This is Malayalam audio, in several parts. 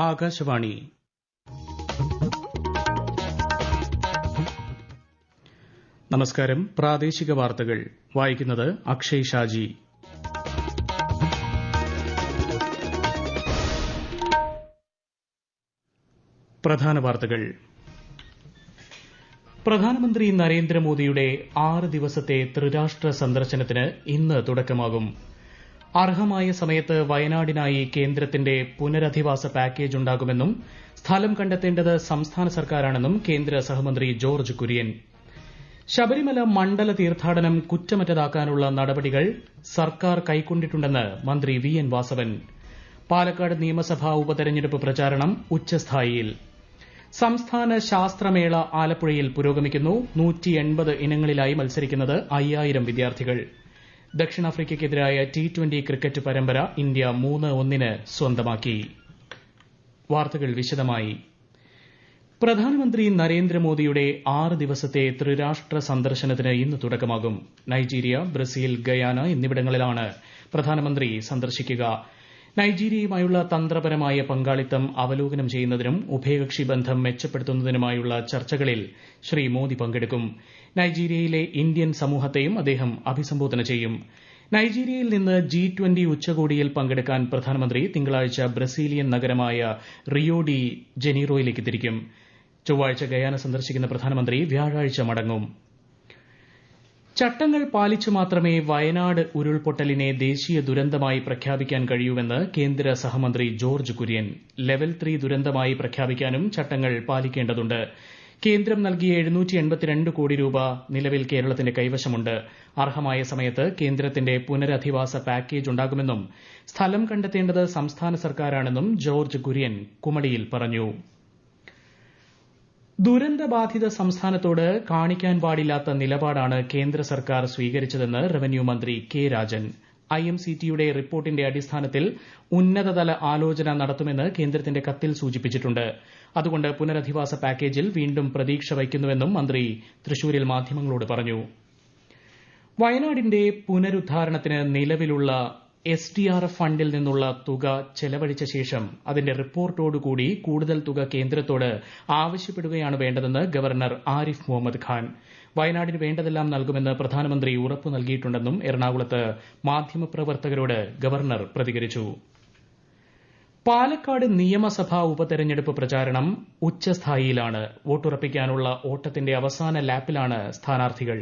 ആകാശവാണി. നമസ്കാരം. പ്രാദേശിക വാർത്തകൾ വായിക്കുന്നത് അക്ഷയ് ഷാജി. പ്രധാന വാർത്തകൾ. പ്രധാനമന്ത്രി നരേന്ദ്രമോദിയുടെ 6 ദിവസത്തെ ത്രിരാഷ്ട്ര സന്ദർശനത്തിന് ഇന്ന് തുടക്കമാകും. അർഹമായ സമയത്ത് വയനാടിനായി കേന്ദ്രത്തിന്റെ പുനരധിവാസ പാക്കേജ് ഉണ്ടാകുമെന്നും സ്ഥലം കണ്ടെത്തേണ്ടത് സംസ്ഥാന സർക്കാരാണെന്നും കേന്ദ്ര സഹമന്ത്രി ജോർജ് കുര്യൻ. ശബരിമല മണ്ഡല തീർത്ഥാടനം കുറ്റമറ്റതാക്കാനുള്ള നടപടികൾ സർക്കാർ കൈക്കൊണ്ടിട്ടുണ്ടെന്ന് മന്ത്രി വി എൻ വാസവൻ. പാലക്കാട് നിയമസഭാ ഉപതെരഞ്ഞെടുപ്പ് പ്രചാരണം ഉച്ചസ്ഥായിയിൽ. സംസ്ഥാന ശാസ്ത്രമേള ആലപ്പുഴയിൽ പുരോഗമിക്കുന്നു. 180 ഇനങ്ങളിലായി മത്സരിക്കുന്നത് 5000 വിദ്യാർത്ഥികൾ. ദക്ഷിണാഫ്രിക്കയ്ക്കെതിരായ T20 ക്രിക്കറ്റ് പരമ്പര ഇന്ത്യ 3-1 സ്വന്തമാക്കി. വാർത്തകൾ വിശദമായി. പ്രധാനമന്ത്രി നരേന്ദ്രമോദിയുടെ 6 ദിവസത്തെ ത്രിരാഷ്ട്ര സന്ദർശനത്തിന് ഇന്ന് തുടക്കമാകും. നൈജീരിയ, ബ്രസീൽ, ഗയാന എന്നിവിടങ്ങളിലാണ് പ്രധാനമന്ത്രി സന്ദർശിക്കുക. നൈജീരിയയുമായുള്ള തന്ത്രപരമായ പങ്കാളിത്തം അവലോകനം ചെയ്യുന്നതിനും ഉഭയകക്ഷി ബന്ധം മെച്ചപ്പെടുത്തുന്നതിനുമായുള്ള ചർച്ചകളിൽ ശ്രീ മോദി പങ്കെടുക്കും. നൈജീരിയയിലെ ഇന്ത്യൻ സമൂഹത്തെയും അദ്ദേഹം അഭിസംബോധന ചെയ്യും. നൈജീരിയയിൽ നിന്ന് G20 ഉച്ചകോടിയിൽ പങ്കെടുക്കാൻ പ്രധാനമന്ത്രി തിങ്കളാഴ്ച ബ്രസീലിയൻ നഗരമായ റിയോ ഡി ജനീറോയിലേക്ക് തിരിക്കും. ചൊവ്വാഴ്ച ഗയാന സന്ദർശിക്കുന്ന പ്രധാനമന്ത്രി വ്യാഴാഴ്ച മടങ്ങും. ചട്ടങ്ങൾ പാലിച്ചു മാത്രമേ വയനാട് ഉരുൾപൊട്ടലിനെ ദേശീയ ദുരന്തമായി പ്രഖ്യാപിക്കാൻ കഴിയൂവെന്ന് കേന്ദ്ര സഹമന്ത്രി ജോർജ് കുര്യൻ. ലെവൽ 3 ദുരന്തമായി പ്രഖ്യാപിക്കാനും ചട്ടങ്ങൾ പാലിക്കേണ്ടതുണ്ട്. കേന്ദ്രം നൽകിയ 782 കോടി രൂപ നിലവിൽ കേരളത്തിന്റെ കൈവശമുണ്ട്. അർഹമായ സമയത്ത് കേന്ദ്രത്തിന്റെ പുനരധിവാസ പാക്കേജ് ഉണ്ടാകുമെന്നും സ്ഥലം കണ്ടെത്തേണ്ടത് സംസ്ഥാന സർക്കാരാണെന്നും ജോർജ് കുര്യൻ കുമളിയിൽ പറഞ്ഞു. ദുരന്തബാധിത സംസ്ഥാനത്തോട് കാണിക്കാൻ പാടില്ലാത്ത നിലപാടാണ് കേന്ദ്ര സർക്കാർ സ്വീകരിച്ചതെന്ന് റവന്യൂ മന്ത്രി കെ രാജൻ. IMCTയുടെ റിപ്പോർട്ടിന്റെ അടിസ്ഥാനത്തിൽ ഉന്നതതല ആലോചന നടത്തുമെന്ന് കേന്ദ്രത്തിന്റെ കത്തിൽ സൂചിപ്പിച്ചിട്ടുണ്ട്. അതുകൊണ്ട് പുനരധിവാസ പാക്കേജിൽ വീണ്ടും പ്രതീക്ഷ വയ്ക്കുന്നുവെന്നും മന്ത്രി തൃശൂരിൽ മാധ്യമങ്ങളോട് പറഞ്ഞു. വയനാടിന്റെ പുനരുദ്ധാരണത്തിന് നിലവിലുള്ള SDRF ഫണ്ടിൽ നിന്നുള്ള തുക ചെലവഴിച്ച ശേഷം അതിന്റെ റിപ്പോർട്ടോടുകൂടി കൂടുതൽ തുക കേന്ദ്രത്തോട് ആവശ്യപ്പെടുകയാണ് വേണ്ടതെന്ന് ഗവർണർ ആരിഫ് മുഹമ്മദ് ഖാൻ. വയനാടിന് വേണ്ടതെല്ലാം നൽകുമെന്ന് പ്രധാനമന്ത്രി ഉറപ്പു നൽകിയിട്ടുണ്ടെന്നും എറണാകുളത്ത് മാധ്യമപ്രവർത്തകരോട് ഗവർണർ പ്രതികരിച്ചു. പാലക്കാട് നിയമസഭാ ഉപതെരഞ്ഞെടുപ്പ് പ്രചാരണം ഉച്ചസ്ഥായിയിലാണ്. വോട്ടുറപ്പിക്കാനുള്ള ഓട്ടത്തിന്റെ അവസാന ലാപ്പിലാണ് സ്ഥാനാർത്ഥികൾ.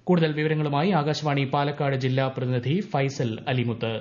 കൂടുതൽ വിവരങ്ങളുമായി ആകാശവാണി പാലക്കാട് ജില്ലാ പ്രതിനിധി ഫൈസൽ അലിമുത്ത്.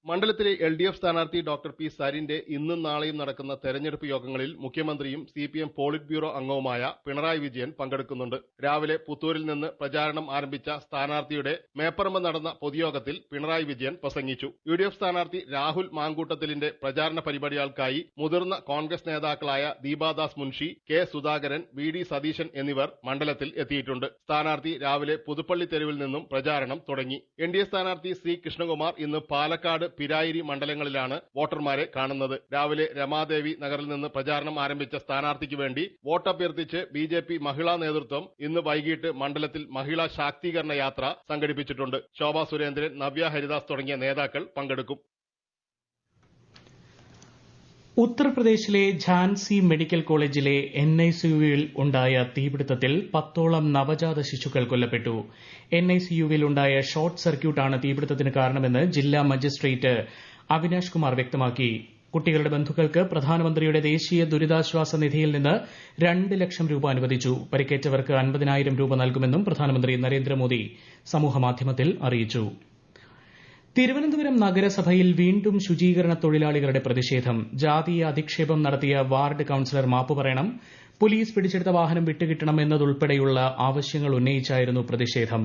മണ്ഡലത്തിലെ LDF സ്ഥാനാർത്ഥി ഡോക്ടർ പി സരിന്റെ ഇന്നും നാളെയും നടക്കുന്ന തെരഞ്ഞെടുപ്പ് യോഗങ്ങളിൽ മുഖ്യമന്ത്രിയും CPM പോളിറ്റ് ബ്യൂറോ അംഗവുമായ പിണറായി വിജയൻ പങ്കെടുക്കുന്നുണ്ട്. രാവിലെ പുത്തൂരിൽ നിന്ന് പ്രചാരണം ആരംഭിച്ച സ്ഥാനാർത്ഥിയുടെ മേപ്പറമ്പ് നടന്ന പൊതുയോഗത്തിൽ പിണറായി വിജയൻ പ്രസംഗിച്ചു. UDF സ്ഥാനാർത്ഥി രാഹുൽ മാങ്കൂട്ടത്തിലിന്റെ പ്രചാരണ പരിപാടികൾക്കായി മുതിർന്ന കോൺഗ്രസ് നേതാക്കളായ ദീപാദാസ് മുൻഷി, കെ സുധാകരൻ, VD സതീശൻ എന്നിവർ മണ്ഡലത്തിൽ എത്തിയിട്ടുണ്ട്. സ്ഥാനാർത്ഥി രാവിലെ പുതുപ്പള്ളി തെരുവിൽ നിന്നും പ്രചാരണം തുടങ്ങി. NDA സ്ഥാനാർത്ഥി C കൃഷ്ണകുമാർ ഇന്ന് പാലക്കാട്, പിരായിരി മണ്ഡലങ്ങളിലാണ് വോട്ടർമാരെ കാണുന്നത്. രാവിലെ രമാദേവി നഗറിൽ നിന്ന് പ്രചാരണം ആരംഭിച്ച സ്ഥാനാർത്ഥിക്ക് വേണ്ടി വോട്ടഭ്യർത്ഥിച്ച് BJP മഹിളാ നേതൃത്വം ഇന്ന് വൈകിട്ട് മണ്ഡലത്തിൽ മഹിളാ ശാക്തീകരണ യാത്ര സംഘടിപ്പിച്ചിട്ടുണ്ട്. ശോഭാ സുരേന്ദ്രൻ, നവ്യ ഹരിദാസ് തുടങ്ങിയ നേതാക്കൾ പങ്കെടുക്കും. ഉത്തർപ്രദേശിലെ ഝാൻസി മെഡിക്കൽ കോളേജിലെ NICUവിൽ ഉണ്ടായ തീപിടുത്തത്തിൽ 10ഓളം നവജാത ശിശുക്കൾ കൊല്ലപ്പെട്ടു. NICUവിൽ ഉണ്ടായ ഷോർട്ട് സർക്യൂട്ടാണ് തീപിടുത്തത്തിന് കാരണമെന്ന് ജില്ലാ മജിസ്ട്രേറ്റ് അവിനാഷ് കുമാർ വ്യക്തമാക്കി. കുട്ടികളുടെ ബന്ധുക്കൾക്ക് പ്രധാനമന്ത്രിയുടെ ദേശീയ ദുരിതാശ്വാസ നിധിയിൽ നിന്ന് 2 ലക്ഷം രൂപ അനുവദിച്ചു. പരിക്കേറ്റവർക്ക് 50,000 രൂപ നൽകുമെന്നും പ്രധാനമന്ത്രി നരേന്ദ്രമോദി സമൂഹമാധ്യമത്തിൽ അറിയിച്ചു. തിരുവനന്തപുരം നഗരസഭയിൽ വീണ്ടും ശുചീകരണ തൊഴിലാളികളുടെ പ്രതിഷേധം. ജാതീയ അധിക്ഷേപം നടത്തിയ വാർഡ് കൌൺസിലർ മാപ്പ് പറയണം, പോലീസ് പിടിച്ചെടുത്ത വാഹനം വിട്ടുകിട്ടണം എന്നതുൾപ്പെടെയുള്ള ആവശ്യങ്ങൾ ഉന്നയിച്ചായിരുന്നു പ്രതിഷേധം.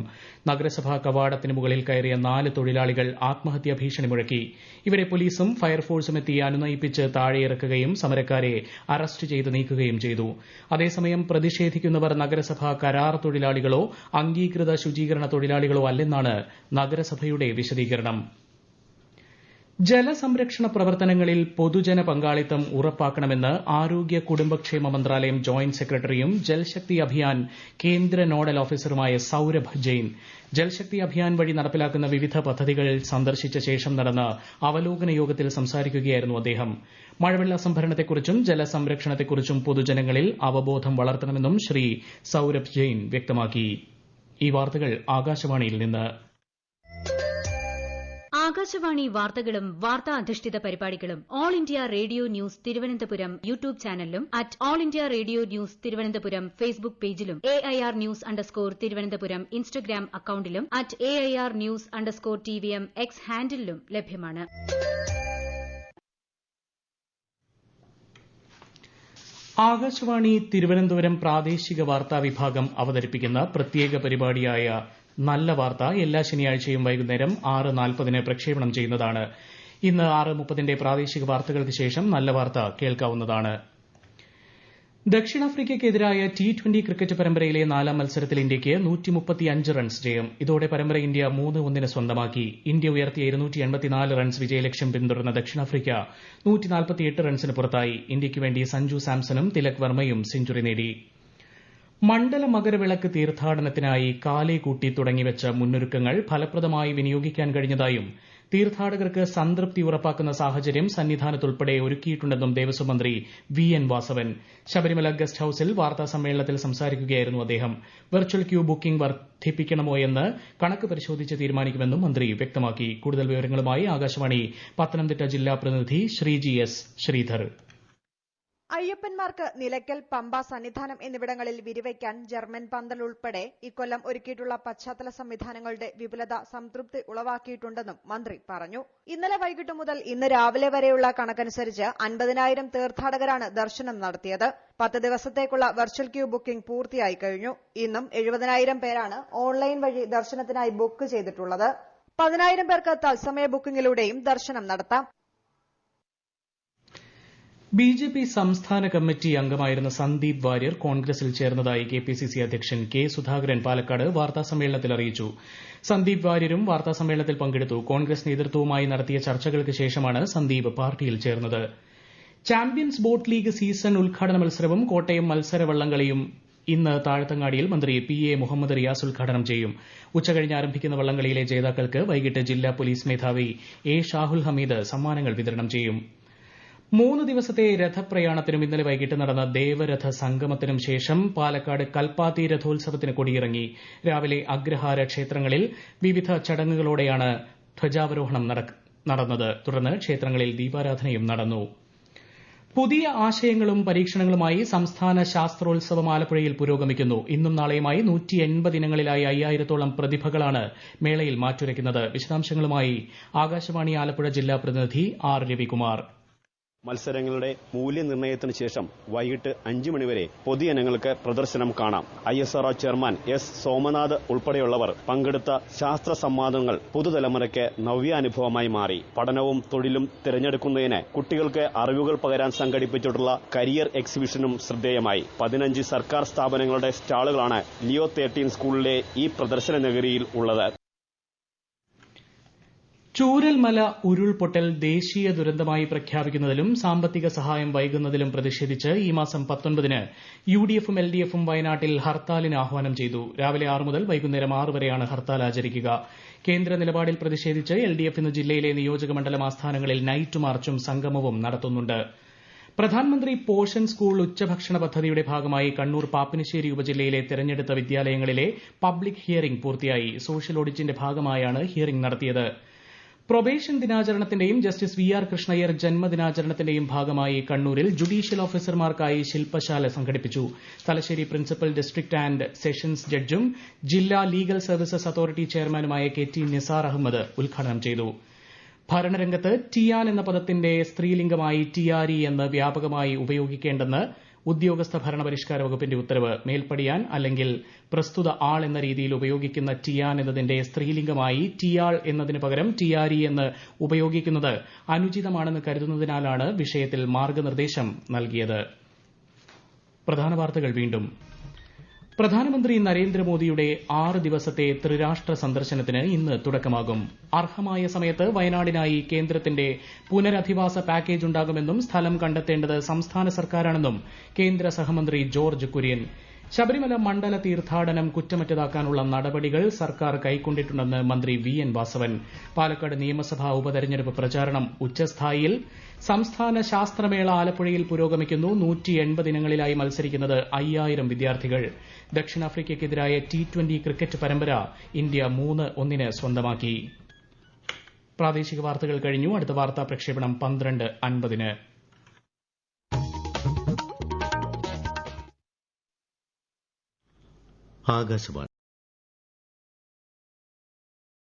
നഗരസഭാ കവാടത്തിന് മുകളിൽ കയറിയ 4 തൊഴിലാളികൾ ആത്മഹത്യാ ഭീഷണി മുഴക്കി. ഇവരെ പോലീസും ഫയർഫോഴ്സും എത്തി അനുനയിപ്പിച്ച് താഴെയിറക്കുകയും സമരക്കാരെ അറസ്റ്റ് ചെയ്ത് നീക്കുകയും ചെയ്തു. അതേസമയം പ്രതിഷേധിക്കുന്നവർ നഗരസഭാ കരാർ തൊഴിലാളികളോ അംഗീകൃത ശുചീകരണ തൊഴിലാളികളോ അല്ലെന്നാണ് നഗരസഭയുടെ വിശദീകരണം. ജലസംരക്ഷണ പ്രവർത്തനങ്ങളിൽ പൊതുജന പങ്കാളിത്തം ഉറപ്പാക്കണമെന്ന് ആരോഗ്യ കുടുംബക്ഷേമ മന്ത്രാലയം ജോയിന്റ് സെക്രട്ടറിയും ജൽശക്തി അഭിയാൻ കേന്ദ്ര നോഡൽ ഓഫീസറുമായ സൌരഭ് ജെയിൻ ജൽശക്തി അഭിയാൻ വഴി നടപ്പിലാക്കുന്ന വിവിധ പദ്ധതികൾ സന്ദർശിച്ച ശേഷം നടന്ന അവലോകന യോഗത്തിൽ സംസാരിക്കുകയായിരുന്നു അദ്ദേഹം. മഴവെള്ള സംഭരണത്തെക്കുറിച്ചും ജലസംരക്ഷണത്തെക്കുറിച്ചും പൊതുജനങ്ങളിൽ അവബോധം വളർത്തണമെന്നും ശ്രീ സൌരഭ് ജെയിൻ വ്യക്തമാക്കി. ഈ വാർത്തകൾ ആകാശവാണിയിൽ നിന്ന്. ആകാശവാണി വാർത്തകളും വാർത്താ അധിഷ്ഠിത പരിപാടികളും all India radio news Thiruvananthapuram YouTube ചാനലിലും at all India radio news Thiruvananthapuram Facebook പേജിലും AIR ന്യൂസ് _ ഇൻസ്റ്റഗ്രാം അക്കൌണ്ടിലും at AIR news _ TVM X ഹാൻഡിലും ലഭ്യമാണ്. ആകാശവാണി തിരുവനന്തപുരം പ്രാദേശിക വാർത്താ വിഭാഗം അവതരിപ്പിക്കുന്ന പ്രത്യേക പരിപാടിയായ നല്ല വാർത്ത എല്ലാ ശനിയാഴ്ചയും വൈകുന്നേരം 6:40 പ്രക്ഷേപണം ചെയ്യുന്നതാണ്. ഇന്ന് 6:30 പ്രാദേശിക വാർത്തകൾക്ക് ശേഷം നല്ല വാർത്ത കേൾക്കാവുന്നതാണ്. ദക്ഷിണാഫ്രിക്കയ്ക്കെതിരായ T20 ക്രിക്കറ്റ് പരമ്പരയിലെ 4ാം മത്സരത്തിൽ ഇന്ത്യയ്ക്ക് 135 റൺസ് ജയം. ഇതോടെ പരമ്പര ഇന്ത്യ 3-1 സ്വന്തമാക്കി. ഇന്ത്യ ഉയർത്തിയ 284 റൺസ് വിജയലക്ഷ്യം പിന്തുടർന്ന ദക്ഷിണാഫ്രിക്ക 148 റൺസിന് പുറത്തായി. ഇന്ത്യയ്ക്ക് വേണ്ടി സഞ്ജു സാംസണും തിലക് വർമ്മയും സെഞ്ചുറി നേടി. മണ്ഡല മകരവിളക്ക് തീർത്ഥാടനത്തിനായി കാലേകൂട്ടി തുടങ്ങിവച്ച മുന്നൊരുക്കങ്ങൾ ഫലപ്രദമായി വിനിയോഗിക്കാൻ കഴിഞ്ഞതായും തീർത്ഥാടകർക്ക് സംതൃപ്തി ഉറപ്പാക്കുന്ന സാഹചര്യം സന്നിധാനത്തുൾപ്പെടെ ഒരുക്കിയിട്ടുണ്ടെന്നും ദേവസ്വം മന്ത്രി VN വാസവൻ ശബരിമല ഗസ്റ്റ് ഹൌസിൽ വാർത്താസമ്മേളനത്തിൽ സംസാരിക്കുകയായിരുന്നു അദ്ദേഹം. വെർച്വൽ ക്യൂ ബുക്കിംഗ് വർദ്ധിപ്പിക്കണമോയെന്ന് കണക്ക് പരിശോധിച്ച് തീരുമാനിക്കുമെന്നും മന്ത്രി വ്യക്തമാക്കി. കൂടുതൽ വിവരങ്ങളുമായി ആകാശവാണി പത്തനംതിട്ട ജില്ലാ പ്രതിനിധി ശ്രീജി S. ശ്രീധർ. അയ്യപ്പന്മാർക്ക് നിലയ്ക്കൽ, പമ്പ, സന്നിധാനം എന്നിവിടങ്ങളിൽ വിരിവയ്ക്കാൻ ജർമ്മൻ പന്തൽ ഉൾപ്പെടെ ഇക്കൊല്ലം ഒരുക്കിയിട്ടുള്ള പശ്ചാത്തല സംവിധാനങ്ങളുടെ വിപുലത സംതൃപ്തി ഉളവാക്കിയിട്ടുണ്ടെന്നും മന്ത്രി പറഞ്ഞു. ഇന്നലെ വൈകിട്ട് മുതൽ ഇന്ന് രാവിലെ വരെയുള്ള കണക്കനുസരിച്ച് 50,000 തീർത്ഥാടകരാണ് ദർശനം നടത്തിയത്. 10 ദിവസത്തേക്കുള്ള വെർച്വൽ ക്യൂ ബുക്കിംഗ് പൂർത്തിയായി കഴിഞ്ഞു. ഇന്നും 70,000 പേരാണ് ഓൺലൈൻ വഴി ദർശനത്തിനായി ബുക്ക് ചെയ്തിട്ടുള്ളത്. 10,000 പേർക്ക് തത്സമയ ബുക്കിംഗിലൂടെയും ദർശനം നടത്താം. BJP സംസ്ഥാന കമ്മിറ്റി അംഗമായിരുന്ന സന്ദീപ് വാര്യർ കോൺഗ്രസിൽ ചേർന്നതായി KPCC അധ്യക്ഷൻ K. സുധാകരൻ പാലക്കാട് വാർത്താസമ്മേളനത്തിൽ അറിയിച്ചു. സന്ദീപ് വാര്യരും വാർത്താസമ്മേളനത്തിൽ പങ്കെടുത്തു. കോൺഗ്രസ് നേതൃത്വവുമായി നടത്തിയ ചർച്ചകൾക്ക് ശേഷമാണ് സന്ദീപ് പാർട്ടിയിൽ ചേർന്നത്. ചാമ്പ്യൻസ് ബോട്ട് ലീഗ് സീസൺ ഉദ്ഘാടന മത്സരവും കോട്ടയം മത്സര വള്ളംകളിയും ഇന്ന് താഴത്തങ്ങാടിയിൽ മന്ത്രി PA മുഹമ്മദ് റിയാസ് ഉദ്ഘാടനം ചെയ്യും. ഉച്ചകഴിഞ്ഞ് ആരംഭിക്കുന്ന വള്ളംകളിയിലെ ജേതാക്കൾക്ക് വൈകിട്ട് ജില്ലാ പോലീസ് മേധാവി A. ഷാഹുൽ ഹമീദ് സമ്മാനങ്ങൾ വിതരണം ചെയ്യും. 3 ദിവസത്തെ രഥപ്രയാണത്തിനും ഇന്നലെ വൈകിട്ട് നടന്ന ദേവരഥ സംഗമത്തിനും ശേഷം പാലക്കാട് കൽപ്പാത്തി രഥോത്സവത്തിന് കൊടിയിറങ്ങി. രാവിലെ അഗ്രഹാര ക്ഷേത്രങ്ങളിൽ വിവിധ ചടങ്ങുകളോടെയാണ് ധ്വജാവരോഹണം നടന്നത്. തുടർന്ന് ക്ഷേത്രങ്ങളിൽ ദീപാരാധനയും നടന്നു. പുതിയ ആശയങ്ങളും പരീക്ഷണങ്ങളുമായി സംസ്ഥാന ശാസ്ത്രോത്സവം ആലപ്പുഴയിൽ പുരോഗമിക്കുന്നു. ഇന്നും നാളെയുമായി 180 ഇനങ്ങളിലായി 5000-ഓളം പ്രതിഭകളാണ് മേളയിൽ മാറ്റുരയ്ക്കുന്നത്. വിശദാംശങ്ങളുമായി ആകാശവാണി ആലപ്പുഴ ജില്ലാ പ്രതിനിധി R. രവികുമാർ. മത്സരങ്ങളുടെ മൂല്യനിർണ്ണയത്തിന് ശേഷം വൈകിട്ട് 5 മണിവരെ പൊതുജനങ്ങൾക്ക് പ്രദർശനം കാണാം. ISRO chairman S. സോമനാഥ് ഉൾപ്പെടെയുള്ളവർ പങ്കെടുത്ത ശാസ്ത്ര സംവാദങ്ങൾ പുതുതലമുറയ്ക്ക് നവ്യാനുഭവമായി മാറി. പഠനവും തൊഴിലും തിരഞ്ഞെടുക്കുന്നതിന് കുട്ടികൾക്ക് അറിവുകൾ പകരാൻ സംഘടിപ്പിച്ചിട്ടുള്ള കരിയർ എക്സിബിഷനും ശ്രദ്ധേയമായി. 15 സർക്കാർ സ്ഥാപനങ്ങളുടെ സ്റ്റാളുകളാണ് ലിയോ 13 സ്കൂളിലെ ഈ പ്രദർശന നഗരിയിൽ ഉള്ളത്. ചൂരൽമല ഉരുൾപൊട്ടൽ ദേശീയ ദുരന്തമായി പ്രഖ്യാപിക്കുന്നതിലും സാമ്പത്തിക സഹായം വൈകുന്നതിലും പ്രതിഷേധിച്ച് ഈ മാസം 19-ന് UDF-ഉം LDF-ഉം വയനാട്ടിൽ ഹർത്താലിന് ആഹ്വാനം ചെയ്തു. രാവിലെ 6 മുതൽ വൈകുന്നേരം 6 വരെയാണ് ഹർത്താൽ ആചരിക്കുക. കേന്ദ്ര നിലപാടിൽ പ്രതിഷേധിച്ച് LDF ഇന്ന് ജില്ലയിലെ നിയോജക മണ്ഡലം ആസ്ഥാനങ്ങളിൽ നൈറ്റ് മാർച്ചും സംഗമവും നടത്തുന്നുണ്ട്. പ്രധാനമന്ത്രി പോഷൻ സ്കൂൾ ഉച്ചഭക്ഷണ പദ്ധതിയുടെ ഭാഗമായി കണ്ണൂർ പാപ്പിനിശ്ശേരി ഉപജില്ലയിലെ തെരഞ്ഞെടുത്ത വിദ്യാലയങ്ങളിലെ പബ്ലിക് ഹിയറിംഗ് പൂർത്തിയായി. സോഷ്യൽ ഓഡിറ്റിന്റെ ഭാഗമായാണ് ഹിയറിംഗ് നടത്തിയത്. പ്രൊബേഷൻ ദിനാചരണത്തിന്റെയും ജസ്റ്റിസ് VR കൃഷ്ണയ്യർ ജന്മദിനാചരണത്തിന്റെയും ഭാഗമായി കണ്ണൂരിൽ ജുഡീഷ്യൽ ഓഫീസർമാർക്കായി ശില്പശാല സംഘടിപ്പിച്ചു. Thalassery principal district and sessions ജഡ്ജും ജില്ലാ ലീഗൽ സർവീസസ് അതോറിറ്റി ചെയർമാനുമായ KT നിസാർ അഹമ്മദ് ഉദ്ഘാടനം ചെയ്തു. ഭരണരംഗത്ത് ടിയാൻ എന്ന പദത്തിന്റെ സ്ത്രീലിംഗമായി ടിയാരി എന്ന് വ്യാപകമായി ഉപയോഗിക്കേണ്ടെന്ന് ഉദ്യോഗസ്ഥ ഭരണപരിഷ്കാര വകുപ്പിന്റെ ഉത്തരവ്. മേൽപ്പടിയാൻ അല്ലെങ്കിൽ പ്രസ്തുത ആൾ എന്ന രീതിയിൽ ഉപയോഗിക്കുന്ന ടിയാൻ എന്നതിന്റെ സ്ത്രീലിംഗമായി ടിയാൾ എന്നതിന് പകരം ടിയാരി എന്ന് ഉപയോഗിക്കുന്നത് അനുചിതമാണെന്ന് കരുതുന്നതിനാലാണ് വിഷയത്തിൽ മാർഗനിർദ്ദേശം നൽകിയത്. പ്രധാന വാർത്തകൾ വീണ്ടും. പ്രധാനമന്ത്രി നരേന്ദ്രമോദിയുടെ 6 ദിവസത്തെ ത്രിരാഷ്ട്ര സന്ദർശനത്തിന് ഇന്ന് തുടക്കമാകും. അർഹമായ സമയത്ത് വയനാടിനായി കേന്ദ്രത്തിന്റെ പുനരധിവാസ പാക്കേജ് ഉണ്ടാകുമെന്നും സ്ഥലം കണ്ടെത്തേണ്ടത് സംസ്ഥാന സർക്കാരാണെന്നും കേന്ദ്ര സഹമന്ത്രി ജോർജ് കുര്യൻ. ശബരിമല മണ്ഡല തീർത്ഥാടനം കുറ്റമറ്റതാക്കാനുള്ള നടപടികൾ സർക്കാർ കൈക്കൊണ്ടിട്ടുണ്ടെന്ന് മന്ത്രി വി എൻ വാസവൻ. പാലക്കാട് നിയമസഭാ ഉപതെരഞ്ഞെടുപ്പ് പ്രചാരണം ഉച്ചസ്ഥായിയിൽ. സംസ്ഥാന ശാസ്ത്രമേള ആലപ്പുഴയിൽ പുരോഗമിക്കുന്നു. 180 ഇനങ്ങളിലായി മത്സരിക്കുന്നത് 5000 വിദ്യാർത്ഥികൾ. ദക്ഷിണാഫ്രിക്കയ്ക്കെതിരായ T20 ക്രിക്കറ്റ് പരമ്പര ഇന്ത്യ 3-1 സ്വന്തമാക്കി. പ്രാദേശിക വാർത്തകൾ കഴിഞ്ഞു. അടുത്ത വാർത്താ പ്രക്ഷേപണം 12:50. ആകാശവാണി